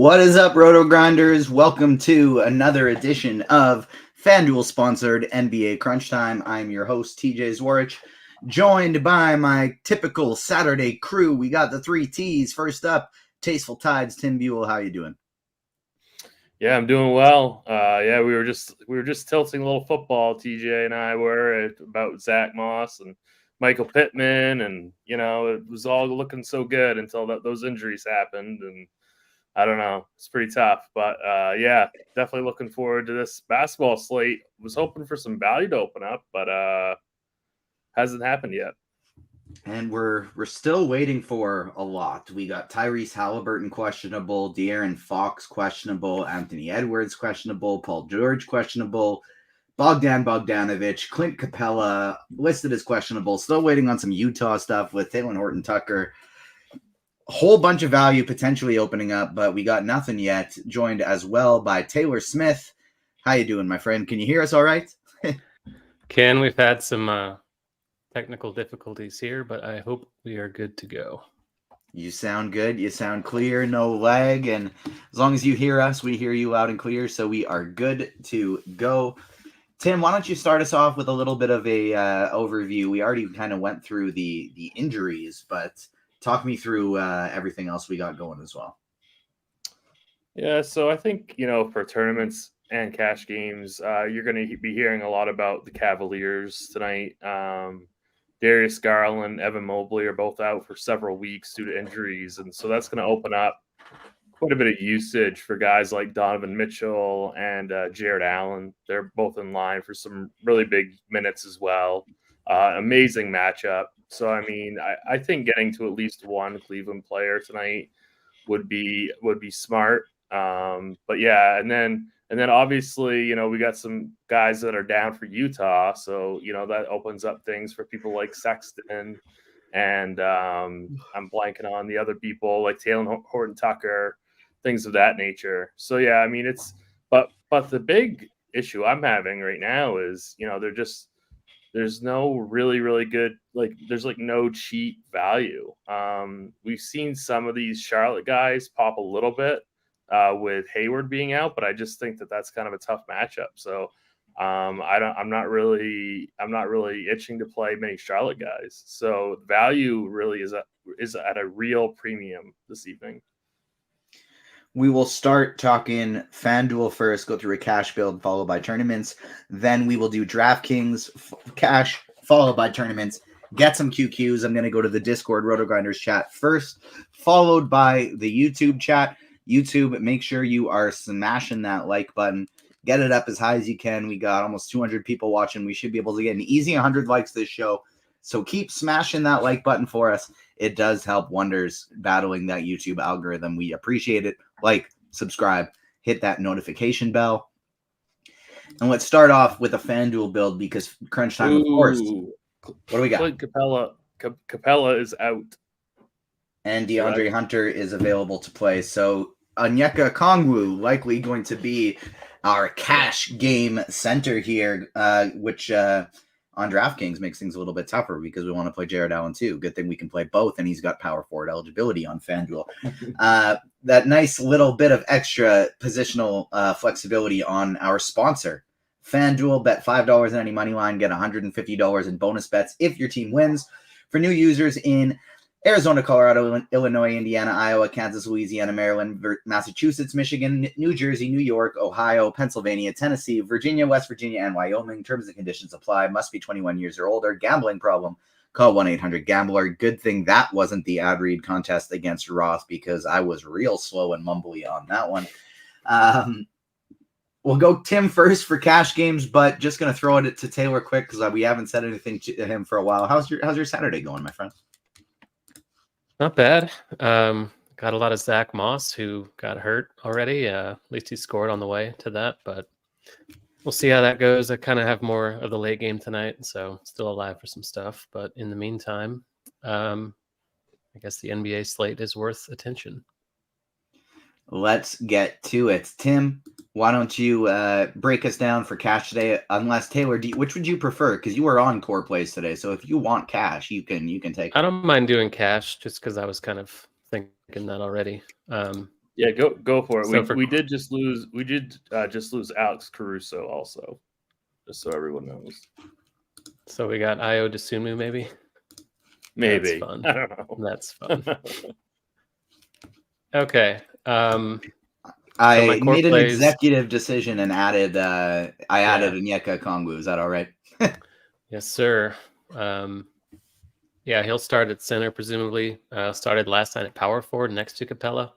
What is up, RotoGrinders? Welcome to another edition of FanDuel-sponsored NBA Crunch Time. I'm your host, TJ Zwarich, joined by my typical Saturday crew. We got the three T's. First up, Tasteful Tides, Tim Buell. How you doing? Yeah, I'm doing well. We were just tilting a little football. TJ and I were about Zach Moss and Michael Pittman, and it was all looking so good until those injuries happened, and I don't know, it's pretty tough. But definitely looking forward to this basketball slate. Was hoping for some value to open up, but hasn't happened yet. And we're still waiting for a lot. We got Tyrese Halliburton questionable, De'Aaron Fox questionable, Anthony Edwards questionable, Paul George questionable, Bogdan Bogdanovic, Clint Capella listed as questionable. Still waiting on some Utah stuff with Taylor Horton-Tucker. A whole bunch of value potentially opening up, but we got nothing yet. Joined as well by Taylor Smith. How you doing, my friend? Can you hear us all right? We've had some technical difficulties here, but I hope we are good to go. You sound good. You sound clear, no lag. And as long as you hear us, we hear you loud and clear. So we are good to go. Tim, why don't you start us off with a little bit of a overview? We already kind of went through the injuries, but talk me through everything else we got going as well. Yeah, so I think, for tournaments and cash games, you're going to be hearing a lot about the Cavaliers tonight. Darius Garland, Evan Mobley are both out for several weeks due to injuries, and so that's going to open up quite a bit of usage for guys like Donovan Mitchell and Jared Allen. They're both in line for some really big minutes as well. Amazing matchup. So, I think getting to at least one Cleveland player tonight would be smart. But yeah, and then obviously, we got some guys that are down for Utah. So, that opens up things for people like Sexton and I'm blanking on the other people like Taylor Horton-Tucker, things of that nature. So yeah, but the big issue I'm having right now is, there's no really good, there's no cheap value. We've seen some of these Charlotte guys pop a little bit with Hayward being out, but I just think that that's kind of a tough matchup. So I'm not really itching to play many Charlotte guys. So value really is at a real premium this evening. We will start talking FanDuel first, go through a cash build followed by tournaments. Then we will do DraftKings cash followed by tournaments. Get some QQs. I'm going to go to the Discord RotoGrinders chat first, followed by the YouTube chat. YouTube, make sure you are smashing that like button. Get it up as high as you can. We got almost 200 people watching. We should be able to get an easy 100 likes this show. So keep smashing that like button for us. It does help wonders battling that YouTube algorithm. We appreciate it. Like, subscribe, hit that notification bell. And let's start off with a FanDuel build because crunch time, of course. What do we got? Clint Capella is out. And DeAndre Hunter is available to play. So Onyeka Okongwu likely going to be our cash game center here, which on DraftKings makes things a little bit tougher because we want to play Jared Allen too. Good thing we can play both, and he's got power forward eligibility on FanDuel. That nice little bit of extra positional flexibility on our sponsor. FanDuel, bet $5 on any money line, get $150 in bonus bets if your team wins. For new users in Arizona, Colorado, Illinois, Indiana, Iowa, Kansas, Louisiana, Maryland, Massachusetts, Michigan, New Jersey, New York, Ohio, Pennsylvania, Tennessee, Virginia, West Virginia, and Wyoming. Terms and conditions apply. Must be 21 years or older. Gambling problem? Call 1-800-GAMBLER. Good thing that wasn't the ad read contest against Roth because I was real slow and mumbly on that one. We'll go Tim first for cash games, but just going to throw it to Taylor quick because we haven't said anything to him for a while. How's your Saturday going, my friend? Not bad. Got a lot of Zach Moss who got hurt already. At least he scored on the way to that, but we'll see how that goes. I kind of have more of the late game tonight, so still alive for some stuff. But in the meantime, I guess the NBA slate is worth attention. Let's get to it. Tim, why don't you break us down for cash today? Unless Taylor, which would you prefer? Because you were on core plays today, so if you want cash, you can take. I don't mind doing cash just because I was kind of thinking that already. Yeah, go for it. So We did just lose. We did just lose Alex Caruso also, just so everyone knows. So we got Io DeSumo, maybe. Maybe. That's fun. I don't know. That's fun. Okay. I core made an plays- executive decision and added Yeah. Onyeka Okongwu. Is that all right? Yes, sir. Yeah, he'll start at center, presumably. Started last night at power forward next to Capella.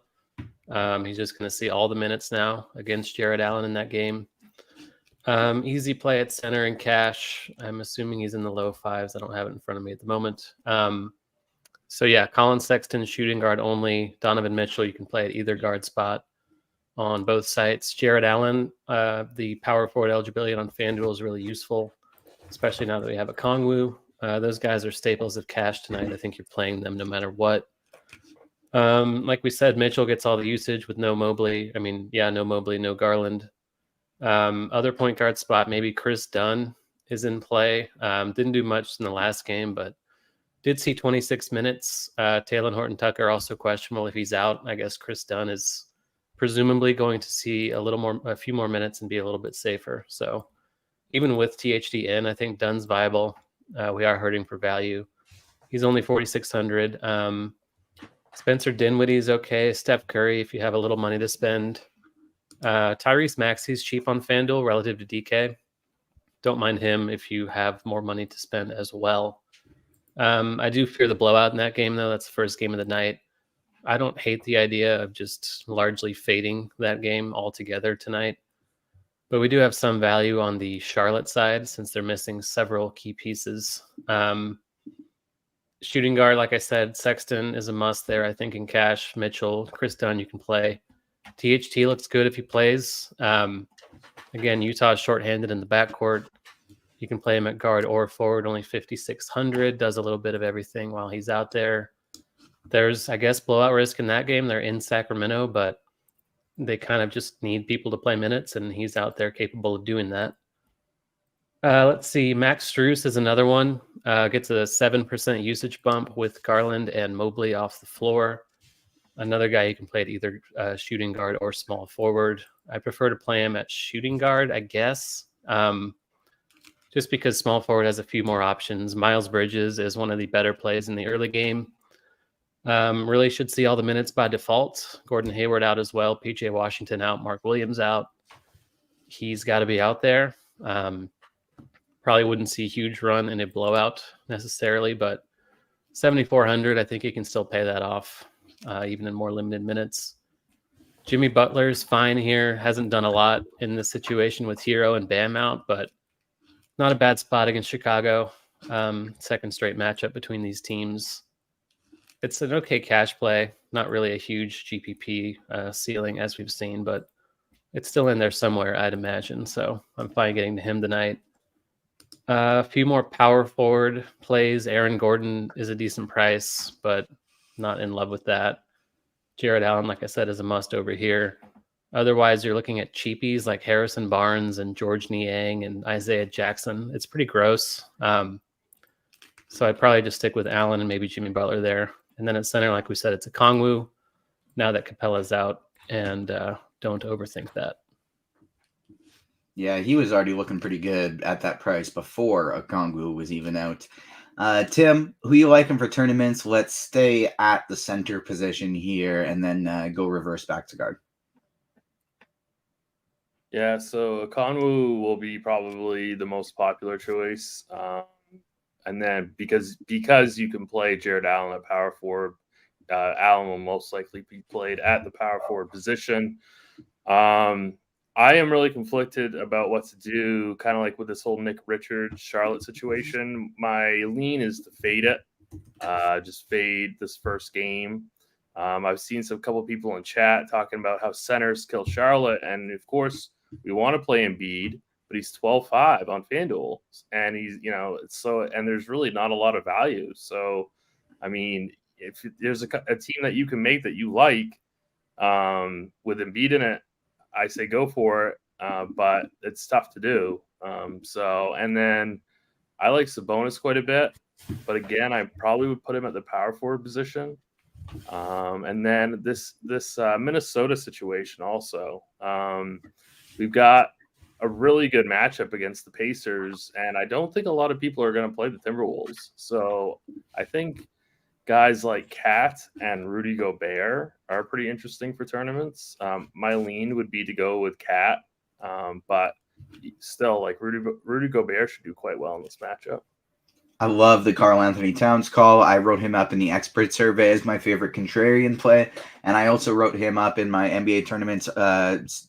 He's just going to see all the minutes now against Jared Allen in that game. Easy play at center in cash. I'm assuming he's in the low fives. I don't have it in front of me at the moment. So yeah, Colin Sexton, shooting guard only. Donovan Mitchell, you can play at either guard spot on both sites. Jared Allen, the power forward eligibility on FanDuel is really useful, especially now that we have a Kongwu. Those guys are staples of cash tonight. I think you're playing them no matter what. Like we said, Mitchell gets all the usage with no Mobley. I mean, yeah, no Mobley, no Garland. Other point guard spot, maybe Chris Dunn is in play. Didn't do much in the last game, but did see 26 minutes. Taylor Horton-Tucker also questionable if he's out. I guess Chris Dunn is presumably going to see a few more minutes and be a little bit safer. So even with THD in, I think Dunn's viable. We are hurting for value. He's only 4,600. Spencer Dinwiddie is okay. Steph Curry, if you have a little money to spend. Tyrese Maxey's cheap on FanDuel relative to DK. Don't mind him if you have more money to spend as well. I do fear the blowout in that game, though. That's the first game of the night. I don't hate the idea of just largely fading that game altogether tonight. But we do have some value on the Charlotte side since they're missing several key pieces. Shooting guard, like I said, Sexton is a must there, I think, in cash. Mitchell, Chris Dunn, you can play. THT looks good if he plays. Again, Utah's shorthanded in the backcourt. You can play him at guard or forward, only 5,600. Does a little bit of everything while he's out there. There's, I guess, blowout risk in that game. They're in Sacramento, but they kind of just need people to play minutes, and he's out there capable of doing that. Let's see. Max Strus is another one. Gets a 7% usage bump with Garland and Mobley off the floor. Another guy you can play at either shooting guard or small forward. I prefer to play him at shooting guard, I guess, just because small forward has a few more options. Miles Bridges is one of the better plays in the early game. Really should see all the minutes by default. Gordon Hayward out as well. PJ Washington out. Mark Williams out. He's got to be out there. Probably wouldn't see a huge run in a blowout necessarily, but 7,400, I think he can still pay that off, even in more limited minutes. Jimmy Butler's fine here. Hasn't done a lot in this situation with Hero and Bam out, but not a bad spot against Chicago. Second straight matchup between these teams. It's an okay cash play. Not really a huge GPP ceiling as we've seen, but it's still in there somewhere, I'd imagine. So I'm fine getting to him tonight. A few more power forward plays. Aaron Gordon is a decent price, but not in love with that. Jared Allen, like I said, is a must over here. Otherwise, you're looking at cheapies like Harrison Barnes and George Niang and Isaiah Jackson. It's pretty gross. So I'd probably just stick with Allen and maybe Jimmy Butler there. And then at center, like we said, it's a Kongwu now that Capella's out, and don't overthink that. Yeah, he was already looking pretty good at that price before Okongwu was even out. Tim, who you liking for tournaments? Let's stay at the center position here and then go reverse back to guard. Yeah, so Okongwu will be probably the most popular choice. And then because you can play Jared Allen at power forward, Allen will most likely be played at the power forward position. I am really conflicted about what to do, kind of like with this whole Nick Richards Charlotte situation. My lean is to fade it, just fade this first game. I've seen some couple people in chat talking about how centers kill Charlotte, and of course we want to play Embiid, but he's 12.5 on FanDuel, and he's and there's really not a lot of value. So, I mean, if there's a team that you can make that you like with Embiid in it, I say go for it, but it's tough to do. And then I like Sabonis quite a bit, but again, I probably would put him at the power forward position. And then this Minnesota situation also. We've got a really good matchup against the Pacers, and I don't think a lot of people are going to play the Timberwolves. So I think guys like Cat and Rudy Gobert are pretty interesting for tournaments. My lean would be to go with Cat, but still, like Rudy Gobert should do quite well in this matchup. I love the Karl Anthony Towns call. I wrote him up in the expert survey as my favorite contrarian play, and I also wrote him up in my NBA tournament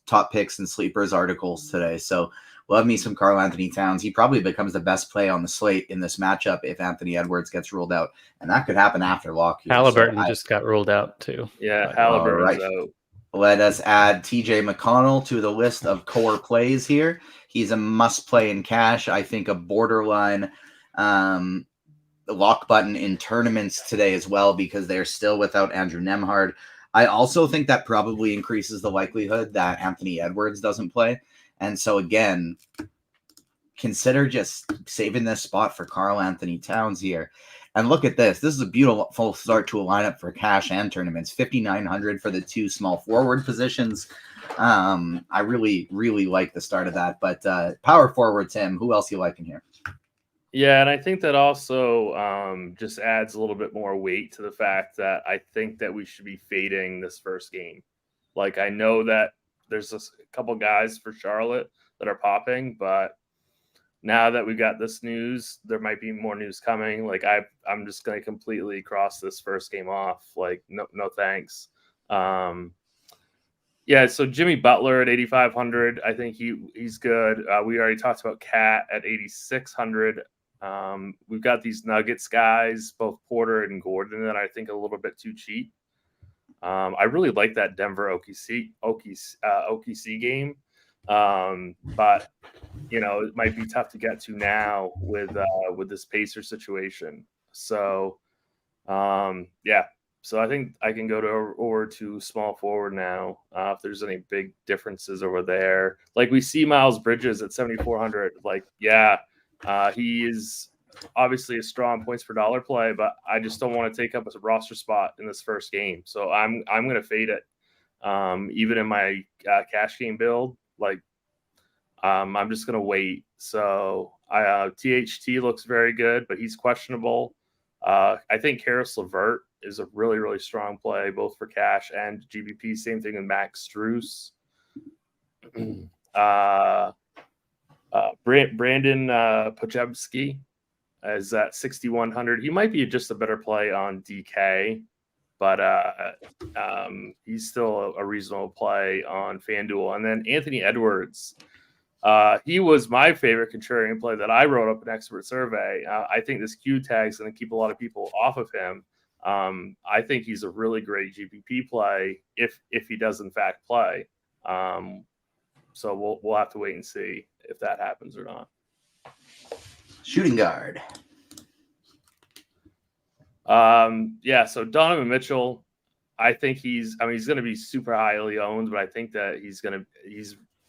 top picks and sleepers articles today. So love me some Karl Anthony Towns. He probably becomes the best play on the slate in this matchup if Anthony Edwards gets ruled out, and that could happen after lock here. Halliburton just got ruled out too. Yeah, Halliburton's out. Let us add TJ McConnell to the list of core plays here. He's a must play in cash. I think a borderline lock button in tournaments today as well, because they're still without Andrew Nembhard. I also think that probably increases the likelihood that Anthony Edwards doesn't play. And so again, consider just saving this spot for Karl Anthony Towns here. And look at this. This is a beautiful start to a lineup for cash and tournaments. 5,900 for the two small forward positions. I really, really like the start of that. But power forward, Tim, who else you liking here? Yeah, and I think that also just adds a little bit more weight to the fact that I think that we should be fading this first game. Like, I know that there's a couple guys for Charlotte that are popping, but now that we got this news, there might be more news coming. Like, I'm just going to completely cross this first game off. Like, no thanks. Yeah, so Jimmy Butler at 8,500, I think he's good. We already talked about Cat at 8,600. We've got these Nuggets guys, both Porter and Gordon, that I think are a little bit too cheap. I really like that Denver OKC game, but it might be tough to get to now with this Pacer situation. So yeah. So I think I can go over to small forward now. If there's any big differences over there, like we see Miles Bridges at 7,400. Like, yeah, he is obviously a strong points per dollar play, but I just don't want to take up a roster spot in this first game. So I'm going to fade it. Even in my cash game build, like I'm just going to wait. So THT looks very good, but he's questionable. I think Karis LeVert is a really, really strong play, both for cash and GBP. Same thing with Max Strus. Brandon Podziemski is at 6,100. He might be just a better play on DK, but he's still a reasonable play on FanDuel. And then Anthony Edwards. He was my favorite contrarian play that I wrote up an expert survey. I think this Q tag is going to keep a lot of people off of him. I think he's a really great GPP play if he does in fact play. So we'll have to wait and see if that happens or not. Shooting guard. Yeah. So Donovan Mitchell, I think he's going to be super highly owned, but I think that he's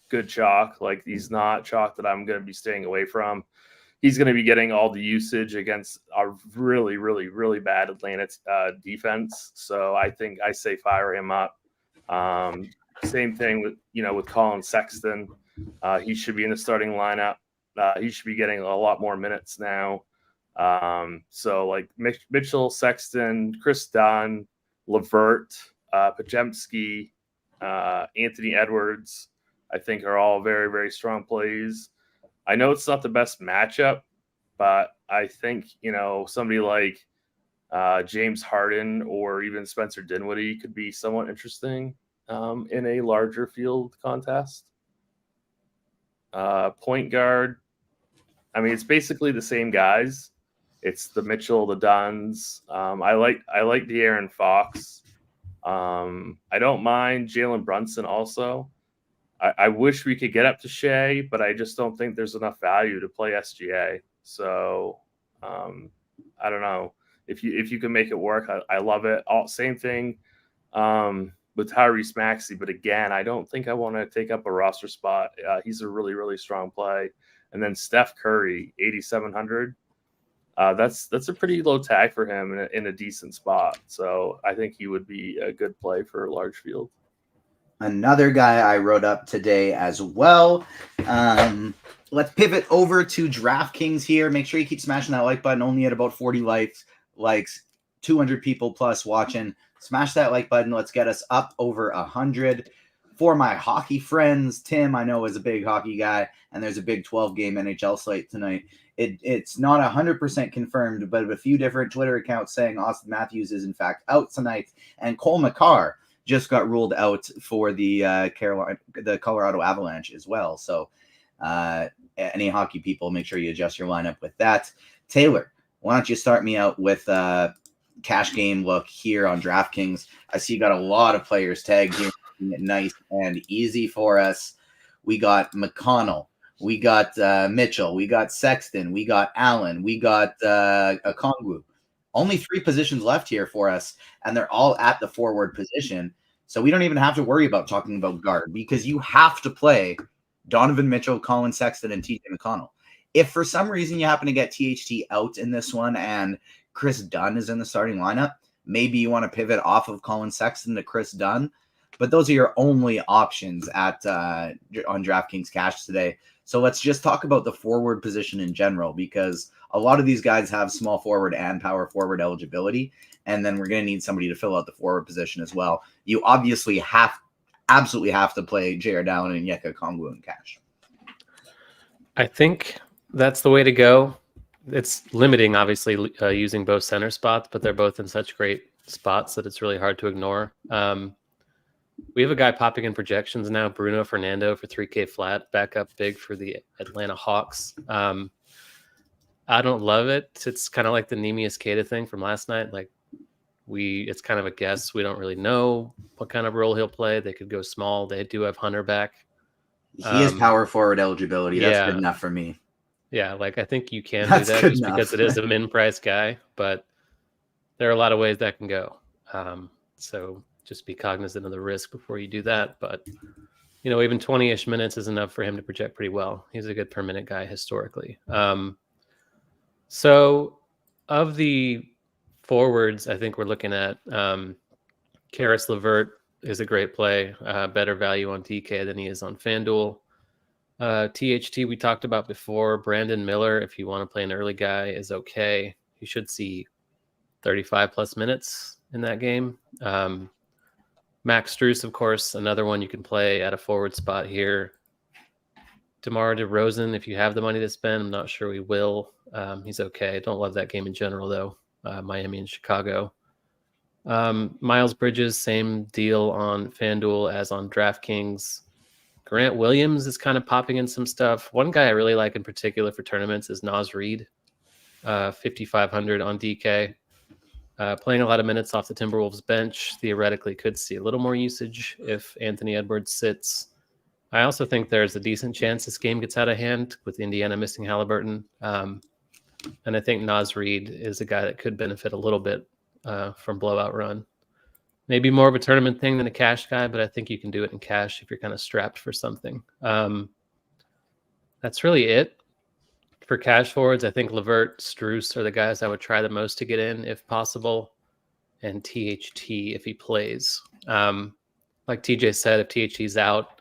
good chalk. Like, he's not chalk that I'm going to be staying away from. He's going to be getting all the usage against our really, really, really bad Atlanta defense. So I think I say fire him up. Same thing with Colin Sexton. He should be in the starting lineup. He should be getting a lot more minutes now. So like Mitchell, Sexton, Chris Dunn, LeVert, Podziemski, Anthony Edwards, I think are all very, very strong plays. I know it's not the best matchup, but I think, somebody like James Harden or even Spencer Dinwiddie could be somewhat interesting in a larger field contest. Point guard, I mean, it's basically the same guys. It's the Mitchell, the Dunns. I like De'Aaron Fox. I don't mind Jalen Brunson also. I wish we could get up to Shea, but I just don't think there's enough value to play SGA. So I don't know. If you can make it work, I love it. Same thing with Tyrese Maxey, but again, I don't think I want to take up a roster spot. He's a really, really strong play. And then Steph Curry, 8,700. That's a pretty low tag for him in a decent spot. So I think he would be a good play for a large field. Another guy I wrote up today as well. Let's pivot over to DraftKings here. Make sure you keep smashing that like button. Only at about 40 likes, 200 people plus watching. Smash that like button. Let's get us up over 100. For my hockey friends, Tim, I know, is a big hockey guy, and there's a big 12-game NHL slate tonight. It's not 100% confirmed, but a few different Twitter accounts saying Austin Matthews is in fact out tonight, and Cole Makar just got ruled out for the Colorado Avalanche as well. So any hockey people, make sure you adjust your lineup with that. Taylor, why don't you start me out with cash game look here on DraftKings? I see you got a lot of players tagged here, making it nice and easy for us. We got McConnell, we got Mitchell, we got Sexton, we got Allen, we got Okongwu. Only 3 positions left here for us, and they're all at the forward position. So we don't even have to worry about talking about guard, because you have to play Donovan Mitchell, Colin Sexton, and TJ McConnell. If for some reason you happen to get THT out in this one and Chris Dunn is in the starting lineup, maybe you want to pivot off of Colin Sexton to Chris Dunn. But those are your only options on DraftKings Cash today. So let's just talk about the forward position in general, because a lot of these guys have small forward and power forward eligibility, and then we're going to need somebody to fill out the forward position as well. You obviously absolutely have to play Jared Allen and Onyeka Okongwu in cash. I think that's the way to go. It's limiting, obviously, using both center spots, but they're both in such great spots that it's really hard to ignore. We have a guy popping in projections now, Bruno Fernando, for 3K flat, back up big for the Atlanta Hawks. I don't love it. It's kind of like the Neemias Queta thing from last night. Like, it's kind of a guess. We don't really know what kind of role he'll play. They could go small. They do have Hunter back. He has power forward eligibility. That's good enough for me. Yeah, like I think you can do that just because it is a min price guy, but there are a lot of ways that can go. So just be cognizant of the risk before you do that. But, even 20-ish minutes is enough for him to project pretty well. He's a good per minute guy historically. So of the forwards, I think we're looking at Karis LeVert is a great play, better value on DK than he is on FanDuel. THT we talked about before. Brandon Miller, if you want to play an early guy, is okay. You should see 35 plus minutes in that game. Max Strus, of course, another one you can play at a forward spot here. DeMar DeRozan, if you have the money to spend, I'm not sure we will. He's okay. Don't love that game in general, though. Miami and Chicago. Miles Bridges, same deal on FanDuel as on DraftKings. Grant Williams is kind of popping in some stuff. One guy I really like in particular for tournaments is Naz Reid, 5,500 on DK. Playing a lot of minutes off the Timberwolves bench, theoretically could see a little more usage if Anthony Edwards sits. I also think there's a decent chance this game gets out of hand with Indiana missing Halliburton. And I think Naz Reid is a guy that could benefit a little bit from blowout run. Maybe more of a tournament thing than a cash guy, but I think you can do it in cash if you're kind of strapped for something. That's really it. For cash forwards, I think LeVert, Strus are the guys I would try the most to get in if possible, and THT if he plays. Like TJ said, if THT's out,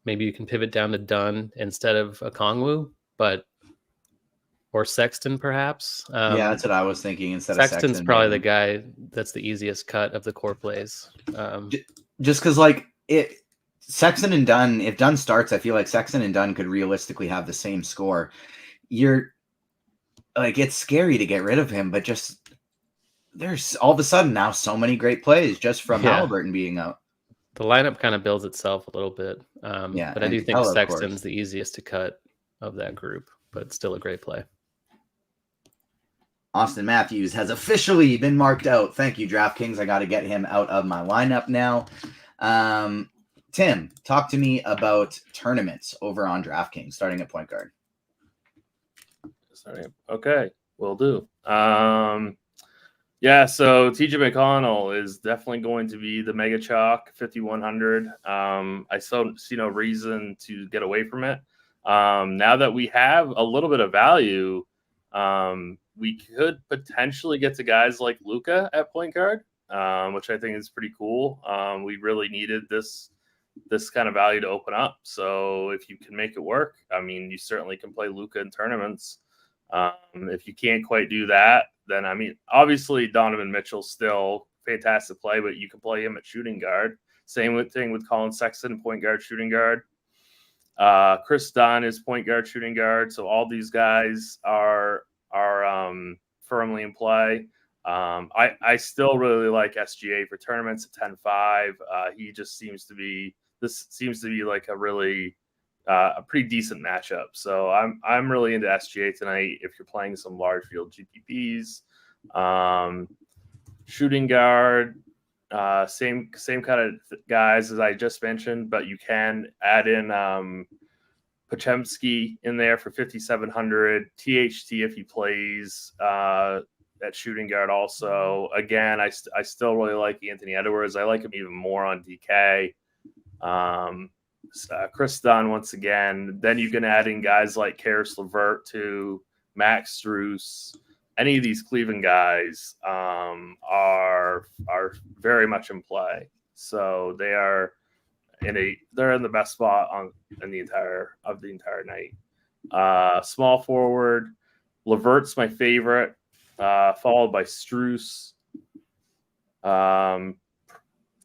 maybe you can pivot down to Dunn instead of Okongwu, or Sexton perhaps. Yeah, that's what I was thinking. Instead Sexton's of Sexton, probably the guy that's the easiest cut of the core plays. Just because, Sexton and Dunn, if Dunn starts, I feel like Sexton and Dunn could realistically have the same score. It's scary to get rid of him, but just there's all of a sudden now so many great plays just from Halliburton being out. The lineup kind of builds itself a little bit. But I do think Sexton's the easiest to cut of that group, but still a great play. Austin Matthews has officially been marked out. Thank you, DraftKings. I got to get him out of my lineup now. Tim, talk to me about tournaments over on DraftKings, starting at point guard. Okay, will do. So TJ McConnell is definitely going to be the mega chalk, 5,100. I see no reason to get away from it. Now that we have a little bit of value, we could potentially get to guys like Luka at point guard, which I think is pretty cool. We really needed this kind of value to open up. So if you can make it work, I mean, you certainly can play Luka in tournaments. If you can't quite do that, then I mean, obviously Donovan Mitchell's still fantastic play, but you can play him at shooting guard. Same thing with Colin Sexton, point guard, shooting guard. Chris Dunn is point guard, shooting guard. So all these guys are firmly in play. I still really like SGA for tournaments at 10-5. He just seems to be like a really a pretty decent matchup. So I'm really into SGA tonight if you're playing some large field GPPs. Shooting guard, same kind of guys as I just mentioned, but you can add in Pochemski in there for 5,700. THT if he plays at shooting guard also. Again, I still really like Anthony Edwards. I like him even more on DK. Chris Dunn once again. Then you can add in guys like Karis LeVert to Max Strus. Any of these Cleveland guys are very much in play. So they're in the best spot in the entire night. Small forward, LeVert's my favorite, followed by Strus.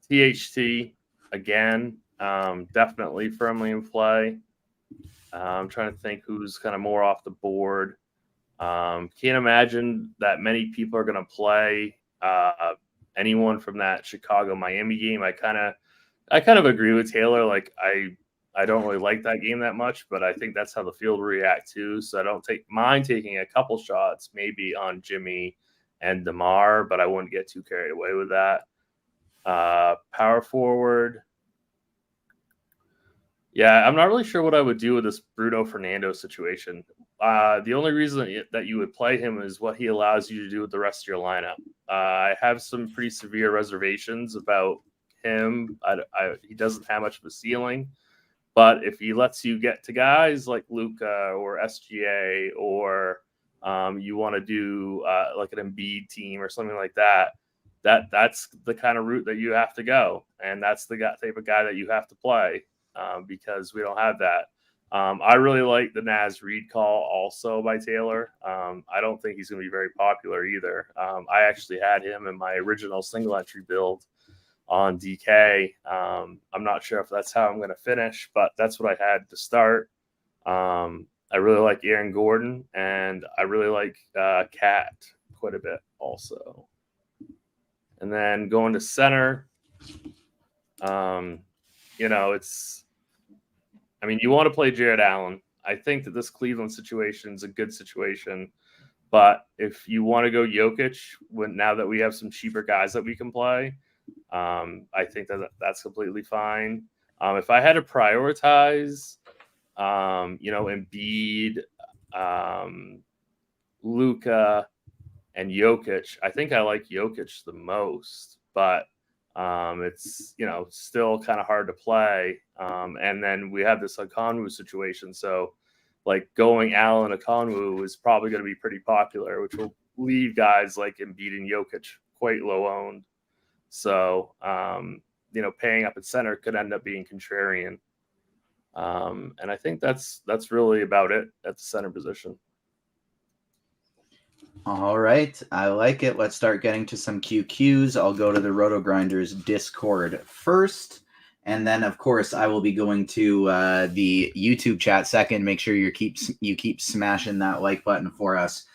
THT again, definitely firmly in play. I'm trying to think who's kind of more off the board. Can't imagine that many people are going to play anyone from that Chicago-Miami game. I kind of agree with Taylor. Like I don't really like that game that much, but I think that's how the field will react too. So I don't mind taking a couple shots, maybe on Jimmy and DeMar, but I wouldn't get too carried away with that. Power forward. Yeah, I'm not really sure what I would do with this Bruno Fernando situation. The only reason that you would play him is what he allows you to do with the rest of your lineup. I have some pretty severe reservations about him. He doesn't have much of a ceiling, but if he lets you get to guys like Luka or SGA, or you want to do like an Embiid team or something like that, that's the kind of route that you have to go, and that's the type of guy that you have to play. Because we don't have that. I really like the Naz Reid call also by Taylor. I don't think he's going to be very popular either. I actually had him in my original single entry build on DK. I'm not sure if that's how I'm going to finish, but that's what I had to start. I really like Aaron Gordon, and I really like Cat quite a bit also. And then going to center, you want to play Jared Allen. I think that this Cleveland situation is a good situation. But if you want to go Jokic, now that we have some cheaper guys that we can play, I think that's completely fine. If I had to prioritize, Embiid, Luka, and Jokic, I think I like Jokic the most. But it's still kind of hard to play, and then we have this Okongwu situation, so like going Allen Okongwu is probably going to be pretty popular, which will leave guys like Embiid and Jokic quite low owned. So paying up at center could end up being contrarian, and I think that's really about it at the center position. All right, I like it. Let's start getting to some QQs. I'll go to the RotoGrinders Discord first, and then, of course, I will be going to the YouTube chat second. Make sure you keep smashing that like button for us.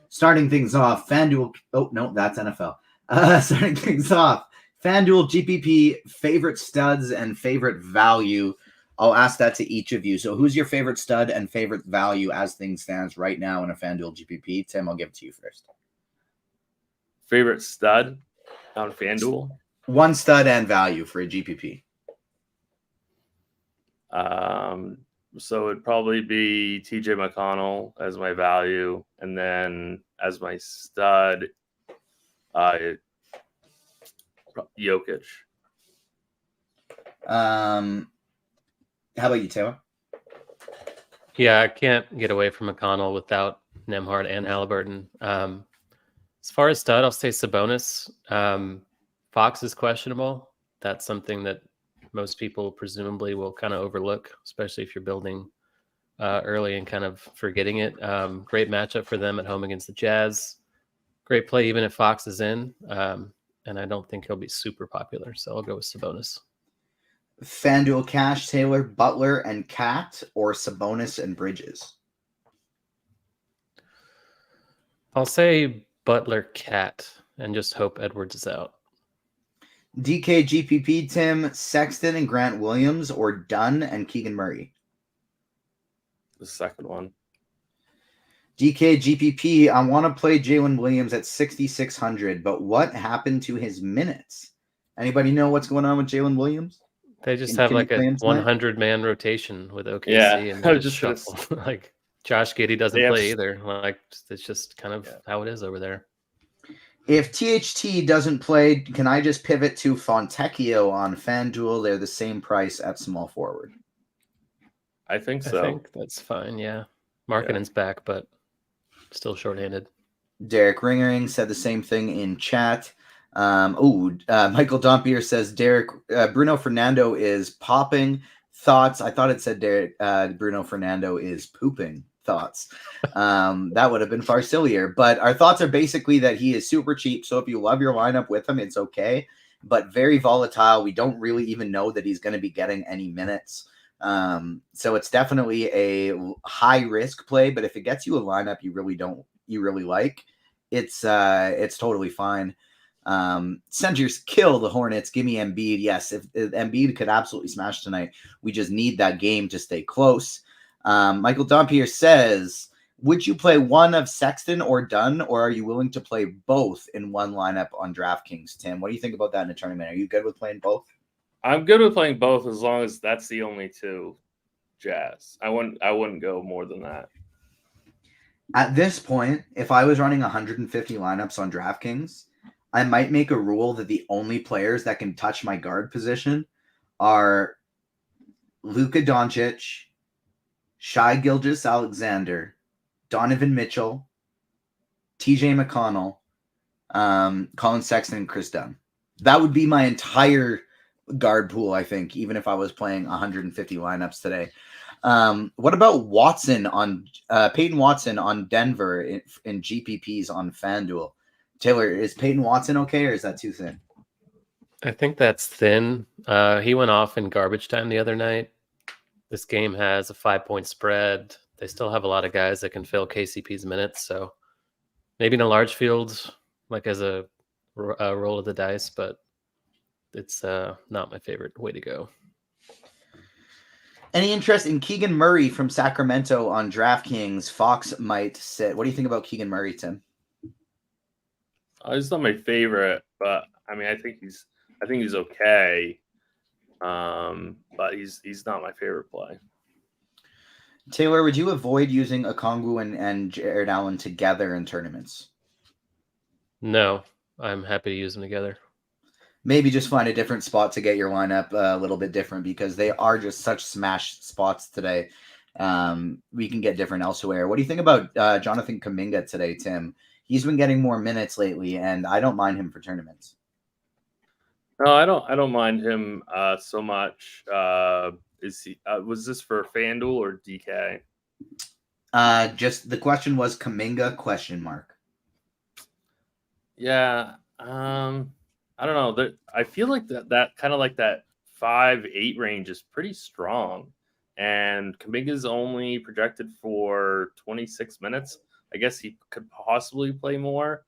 Starting things off, FanDuel. Oh no, that's NFL. Starting things off, FanDuel GPP favorite studs and favorite value. I'll ask that to each of you. So who's your favorite stud and favorite value as things stands right now in a FanDuel GPP? Tim, I'll give it to you first. Favorite stud on FanDuel? One stud and value for a GPP. So it'd probably be TJ McConnell as my value. And then as my stud, Jokic. How about you, Taylor? Yeah, I can't get away from McConnell without Nemhard and Halliburton. As far as stud, I'll say Sabonis. Fox is questionable. That's something that most people presumably will kind of overlook, especially if you're building early and kind of forgetting it. Great matchup for them at home against the Jazz. Great play even if Fox is in. And I don't think he'll be super popular, so I'll go with Sabonis. FanDuel Cash, Taylor, Butler, and Cat, or Sabonis and Bridges? I'll say Butler, Cat, and just hope Edwards is out. DK, GPP, Tim, Sexton, and Grant Williams, or Dunn and Keegan Murray? The second one. DK, GPP, I want to play Jalen Williams at 6,600, but what happened to his minutes? Anybody know what's going on with Jalen Williams? They just have like a 100-man rotation with OKC, and they just shuffle. Like Josh Giddey doesn't play either. Like it's just kind of how it is over there. If THT doesn't play, can I just pivot to Fontecchio on FanDuel? They're the same price at small forward. I think so. I think that's fine. Yeah, Markkanen's back, but still shorthanded. Derek Ringering said the same thing in chat. Michael Dompier says Bruno Fernando is popping. Thoughts? I thought it said Bruno Fernando is pooping. Thoughts? That would have been far sillier. But our thoughts are basically that he is super cheap. So if you love your lineup with him, it's okay. But very volatile. We don't really even know that he's going to be getting any minutes. So it's definitely a high risk play. But if it gets you a lineup you really like, it's totally fine. Senders kill the Hornets. Give me Embiid. Yes, if Embiid could absolutely smash tonight, we just need that game to stay close. Michael Dompier says, would you play one of Sexton or Dunn, or are you willing to play both in one lineup on DraftKings? Tim, what do you think about that in a tournament? Are you good with playing both? I'm good with playing both as long as that's the only two Jazz. I wouldn't go more than that. At this point, if I was running 150 lineups on DraftKings, I might make a rule that the only players that can touch my guard position are Luka Doncic, Shai Gilgeous-Alexander, Donovan Mitchell, TJ McConnell, Colin Sexton, and Chris Dunn. That would be my entire guard pool, I think, even if I was playing 150 lineups today. What about Peyton Watson on Denver in GPPs on FanDuel? Taylor, is Peyton Watson okay, or is that too thin? I think that's thin. He went off in garbage time the other night. This game has a 5-point spread. They still have a lot of guys that can fill KCP's minutes, so maybe in a large field, like as a roll of the dice, but it's not my favorite way to go. Any interest in Keegan Murray from Sacramento on DraftKings? Fox might sit. What do you think about Keegan Murray, Tim? He's not my favorite, but I mean, I think he's okay. But he's not my favorite play. Taylor, would you avoid using Okongwu and Jared Allen together in tournaments? No, I'm happy to use them together. Maybe just find a different spot to get your lineup a little bit different, because they are just such smash spots today. We can get different elsewhere. What do you think about Jonathan Kuminga today, Tim? He's been getting more minutes lately, and I don't mind him for tournaments. No, I don't mind him so much. Was this for FanDuel or DK? Just the question was Kuminga ? Yeah. I don't know. I feel like that kind of like that 5-8 range is pretty strong, and Kuminga's only projected for 26 minutes. I guess he could possibly play more,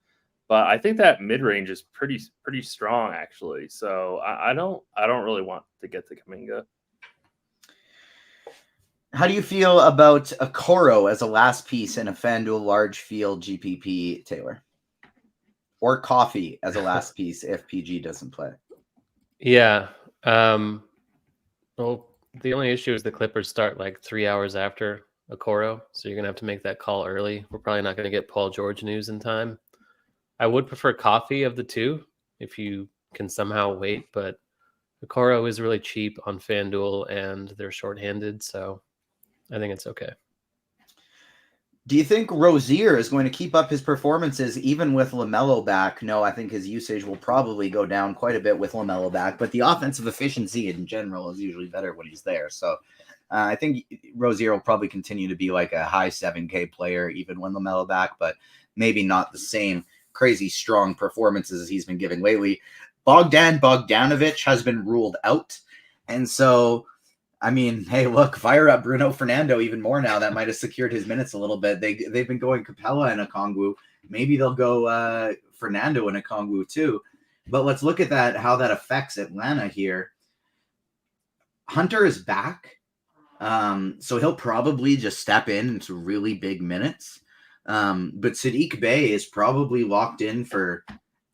but I think that mid range is pretty strong actually. So I don't really want to get to Kuminga. How do you feel about Okoro as a last piece in a FanDuel large field GPP, Taylor? Or Coffee as a last piece if PG doesn't play? Yeah. Well, the only issue is the Clippers start like 3 hours after Okoro, so you're going to have to make that call early. We're probably not going to get Paul George news in time. I would prefer Coffee of the two if you can somehow wait, but Okoro is really cheap on FanDuel and they're shorthanded, so I think it's okay. Do you think Rozier is going to keep up his performances even with LaMelo back? No, I think his usage will probably go down quite a bit with LaMelo back, but the offensive efficiency in general is usually better when he's there. So I think Rozier will probably continue to be like a high 7K player even when LaMelo back, but maybe not the same crazy strong performances as he's been giving lately. Bogdan Bogdanovic has been ruled out. And so I mean, hey, look, fire up Bruno Fernando even more now. That might have secured his minutes a little bit. They've been going Capella and Okongwu. Maybe they'll go Fernando and Okongwu too. But let's look at that, how that affects Atlanta here. Hunter is back. So he'll probably just step into really big minutes. But Sadiq Bey is probably locked in for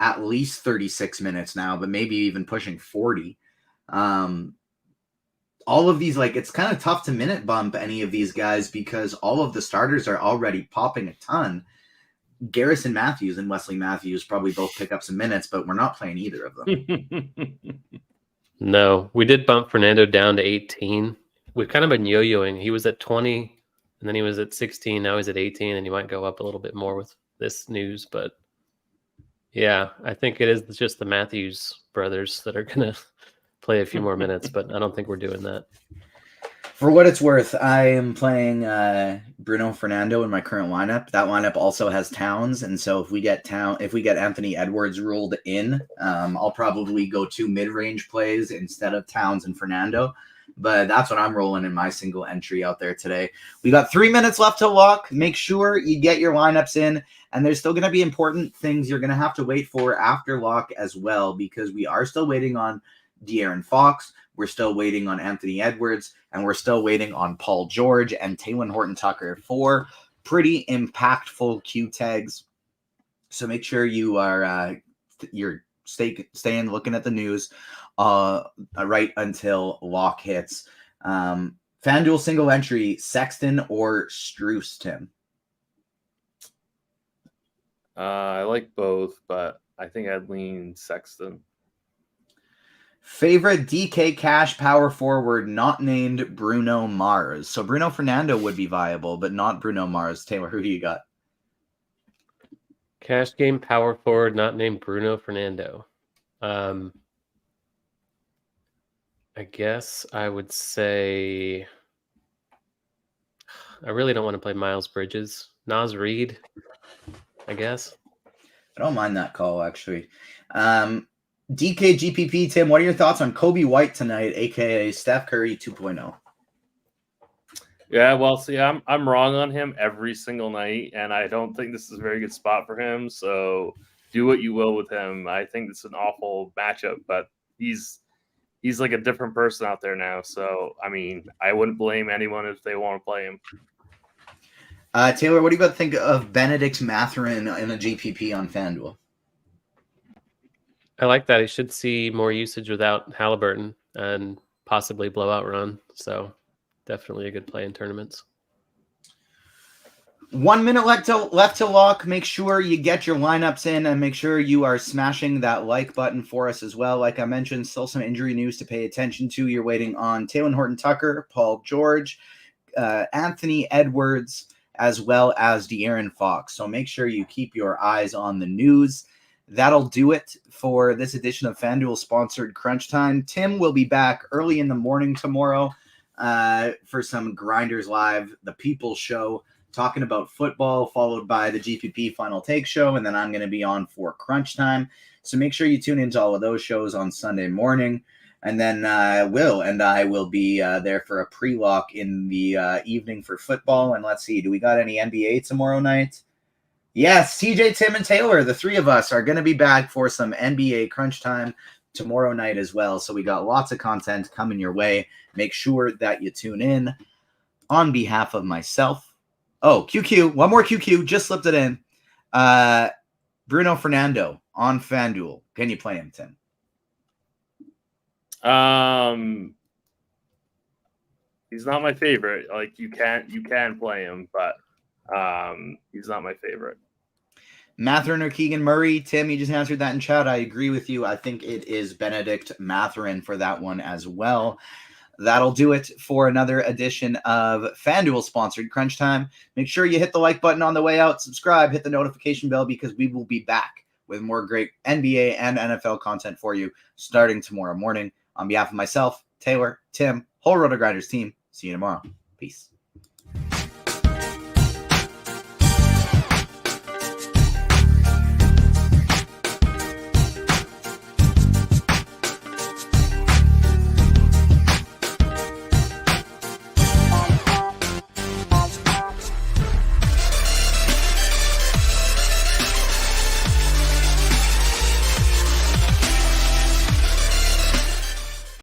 at least 36 minutes now, but maybe even pushing 40. All of these, like, it's kind of tough to minute bump any of these guys because all of the starters are already popping a ton. Garrison Matthews and Wesley Matthews probably both pick up some minutes, but we're not playing either of them. No, we did bump Fernando down to 18. We've kind of been yo-yoing. He was at 20, and then he was at 16. Now he's at 18, and he might go up a little bit more with this news. But yeah, I think it is just the Matthews brothers that are going to play a few more minutes, but I don't think we're doing that. For what it's worth, I am playing Bruno Fernando in my current lineup. That lineup also has Towns, and so if we get Anthony Edwards ruled in, I'll probably go 2 mid-range plays instead of Towns and Fernando. But that's what I'm rolling in my single entry out there today. We got 3 minutes left to lock. Make sure you get your lineups in, and there's still going to be important things you're going to have to wait for after lock as well, because we are still waiting on De'Aaron Fox, we're still waiting on Anthony Edwards, and we're still waiting on Paul George and Talen Horton-Tucker. 4 pretty impactful Q tags. So make sure you are staying looking at the news right until lock hits. FanDuel single entry, Sexton or Strus, Tim? I like both, but I think I'd lean Sexton. Favorite DK cash power forward not named Bruno Mars. So Bruno Fernando would be viable, but not Bruno Mars. Taylor, who do you got? Cash game power forward not named Bruno Fernando. I guess I would say I really don't want to play Miles Bridges. Naz Reid, I guess. I don't mind that call, actually. DK GPP, Tim, what are your thoughts on Kobe White tonight, aka Steph Curry 2.0? Yeah, well, see, I'm wrong on him every single night, and I don't think this is a very good spot for him. So do what you will with him. I think it's an awful matchup, but he's like a different person out there now. So I mean, I wouldn't blame anyone if they want to play him. Taylor, what do you think of Benedict Mathurin in a GPP on FanDuel? I like that. He should see more usage without Halliburton and possibly blowout run. So definitely a good play in tournaments. 1 minute left to lock. Make sure you get your lineups in and make sure you are smashing that like button for us as well. Like I mentioned, still some injury news to pay attention to. You're waiting on Talen Horton-Tucker, Paul George, Anthony Edwards, as well as De'Aaron Fox. So make sure you keep your eyes on the news. That'll do it for this edition of FanDuel sponsored Crunch Time. Tim will be back early in the morning tomorrow for some Grinders Live, the People Show, talking about football, followed by the GPP Final Take Show, and then I'm going to be on for Crunch Time. So make sure you tune into all of those shows on Sunday morning. And then Will and I will be there for a pre-lock in the evening for football. And let's see, do we got any NBA tomorrow night? Yes, TJ, Tim, and Taylor, the 3 of us are going to be back for some NBA Crunch Time tomorrow night as well. So we got lots of content coming your way. Make sure that you tune in. On behalf of myself. Oh, QQ. One more QQ. Just slipped it in. Bruno Fernando on FanDuel. Can you play him, Tim? He's not my favorite. Like you can play him, but he's not my favorite. Mathurin or Keegan Murray? Tim, you just answered that in chat. I agree with you. I think it is Benedict Mathurin for that one as well. that'll do it for another edition of FanDuel sponsored Crunch Time. Make sure you hit the like button on the way out, subscribe, hit the notification bell, because we will be back with more great NBA and NFL content for you starting tomorrow morning. On behalf of myself, Taylor, Tim, whole RotoGrinders team, see you tomorrow. Peace.